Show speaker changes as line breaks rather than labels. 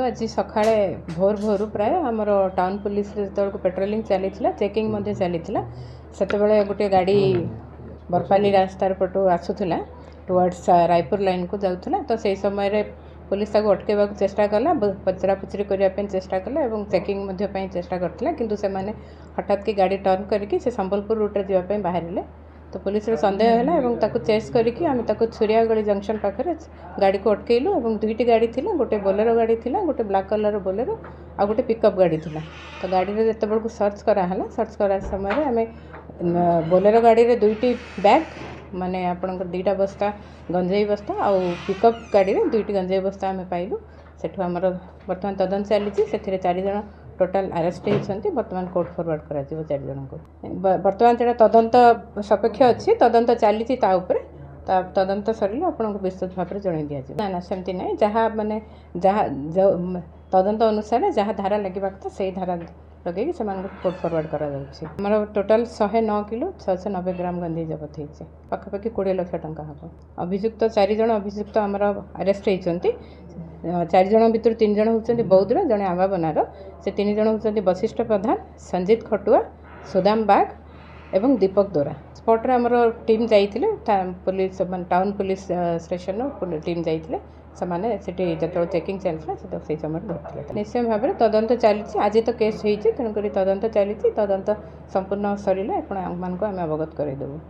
ଦେଖନ୍ତୁ ଆଜି ସକାଳେ ଭୋର ଭୋରୁ ପ୍ରାୟ ଆମର ଟାଉନ୍ ପୁଲିସରେ ଯେତେବେଳକୁ ପେଟ୍ରୋଲିଂ ଚାଲିଥିଲା ଚେକିଂ ମଧ୍ୟ ଚାଲିଥିଲା ସେତେବେଳେ ଗୋଟିଏ ଗାଡ଼ି ବରପାଲି ରାସ୍ତାର ପଟୁ ଆସୁଥିଲା ଟୁୱାର୍ଡସ୍ ରାୟପୁର ଲାଇନ୍କୁ ଯାଉଥିଲା ତ ସେହି ସମୟରେ ପୁଲିସ୍ ତାକୁ ଅଟକାଇବାକୁ ଚେଷ୍ଟା କଲା ପଚରାପୁଚରି କରିବା ପାଇଁ ଚେଷ୍ଟା କଲା ଏବଂ ଚେକିଂ ମଧ୍ୟ ପାଇଁ ଚେଷ୍ଟା କରିଥିଲା କିନ୍ତୁ ସେମାନେ ହଠାତ୍ କି ଗାଡ଼ି ଟର୍ନ କରିକି ସେ ସମ୍ବଲପୁର ରୁଟ୍ରେ ଯିବା ପାଇଁ ବାହାରିଲେ ତ ପୁଲିସର ସନ୍ଦେହ ହେଲା ଏବଂ ତାକୁ ଚେସ୍ କରିକି ଆମେ ତାକୁ ଛୁରିଆଗଳି ଜଙ୍କସନ୍ ପାଖରେ ଗାଡ଼ିକୁ ଅଟକେଇଲୁ ଏବଂ ଦୁଇଟି ଗାଡ଼ି ଥିଲା ଗୋଟେ ବୋଲେରୋ ଗାଡ଼ି ଥିଲା ଗୋଟେ ବ୍ଲାକ୍ କଲର୍ର ବୋଲେରୋ ଆଉ ଗୋଟେ ପିକଅପ୍ ଗାଡ଼ି ଥିଲା ତ ଗାଡ଼ିରେ ଯେତେବେଳକୁ ସର୍ଚ୍ଚ କରାହେଲା ସର୍ଚ୍ଚ କରା ସମୟରେ ଆମେ ବୋଲେରୋ ଗାଡ଼ିରେ ଦୁଇଟି ବ୍ୟାଗ୍ ମାନେ ଆପଣଙ୍କର ଦୁଇଟା ବସ୍ତା ଗଞ୍ଜେଇ ବସ୍ତା ଆଉ ପିକଅପ୍ ଗାଡ଼ିରେ ଦୁଇଟି ଗଞ୍ଜେଇ ବସ୍ତା ଆମେ ପାଇଲୁ ସେଠୁ ଆମର ବର୍ତ୍ତମାନ ତଦନ୍ତ ଚାଲିଛି ସେଥିରେ 4 ଜଣ ଟୋଟାଲ୍ ଆରେଷ୍ଟ ହେଇଛନ୍ତି ବର୍ତ୍ତମାନ କୋର୍ଟ ଫରୱାର୍ଡ଼ କରାଯିବ 4 ଜଣଙ୍କୁ ବର୍ତ୍ତମାନ ସେଇଟା ତଦନ୍ତ ସପକ୍ଷ ଅଛି ତଦନ୍ତ ଚାଲିଛି ତା ଉପରେ ତା ତଦନ୍ତ ସରିଲେ ଆପଣଙ୍କୁ ବିସ୍ତୃତ ଭାବରେ ଜଣାଇ ଦିଆଯିବ ନା ସେମିତି ନାହିଁ ଯାହା ମାନେ ଯାହା ତଦନ୍ତ ଅନୁସାରେ ଯାହା ଧାରା ଲାଗିବା କଥା ସେଇ ଧାରା ଲଗେଇକି ସେମାନଙ୍କୁ କୋର୍ଟ ଫରୱାର୍ଡ଼ କରାଯାଉଛି ଆମର ଟୋଟାଲ୍ 109 କିଲୋ 690 ଗ୍ରାମ ଗଞ୍ଜେଇ ଜବତ ହେଇଛି ପାଖାପାଖି 20 ଲକ୍ଷ ଟଙ୍କା ହେବ ଅଭିଯୁକ୍ତ 4 ଜଣ ଅଭିଯୁକ୍ତ ଆମର ଆରେଷ୍ଟ ହେଇଛନ୍ତି 4 ଜଣ ଭିତରୁ 3 ଜଣ ହେଉଛନ୍ତି ବୌଦ୍ଧର ଜଣେ ଆମ୍ବାବନାର ସେ 3 ଜଣ ହେଉଛନ୍ତି ବଶିଷ୍ଠ ପ୍ରଧାନ ସଞ୍ଜିତ ଖଟୁଆ ସୁଦାମ ବାଗ ଏବଂ ଦୀପକ ଦୋରା ସ୍ପଟ୍ରେ ଆମର ଟିମ୍ ଯାଇଥିଲେ ପୁଲିସ୍ ମାନେ ଟାଉନ୍ ପୁଲିସ୍ ଷ୍ଟେସନରୁ ଟିମ୍ ଯାଇଥିଲେ ସେମାନେ ସେଠି ଯେତେବେଳେ ଚେକିଂ ଚାଲିଥିଲା ସେତେବେଳେ ସେଇ ସମୟରେ ଧରିଥିଲେ ନିଶ୍ଚୟ ଭାବରେ ତଦନ୍ତ ଚାଲିଛି ଆଜି ତ କେସ୍ ହେଇଛି ତେଣୁକରି ତଦନ୍ତ ଚାଲିଛି ତଦନ୍ତ ସମ୍ପୂର୍ଣ୍ଣ ସରିଲେ ଆପଣମାନଙ୍କୁ ଆମେ ଅବଗତ କରାଇଦେବୁ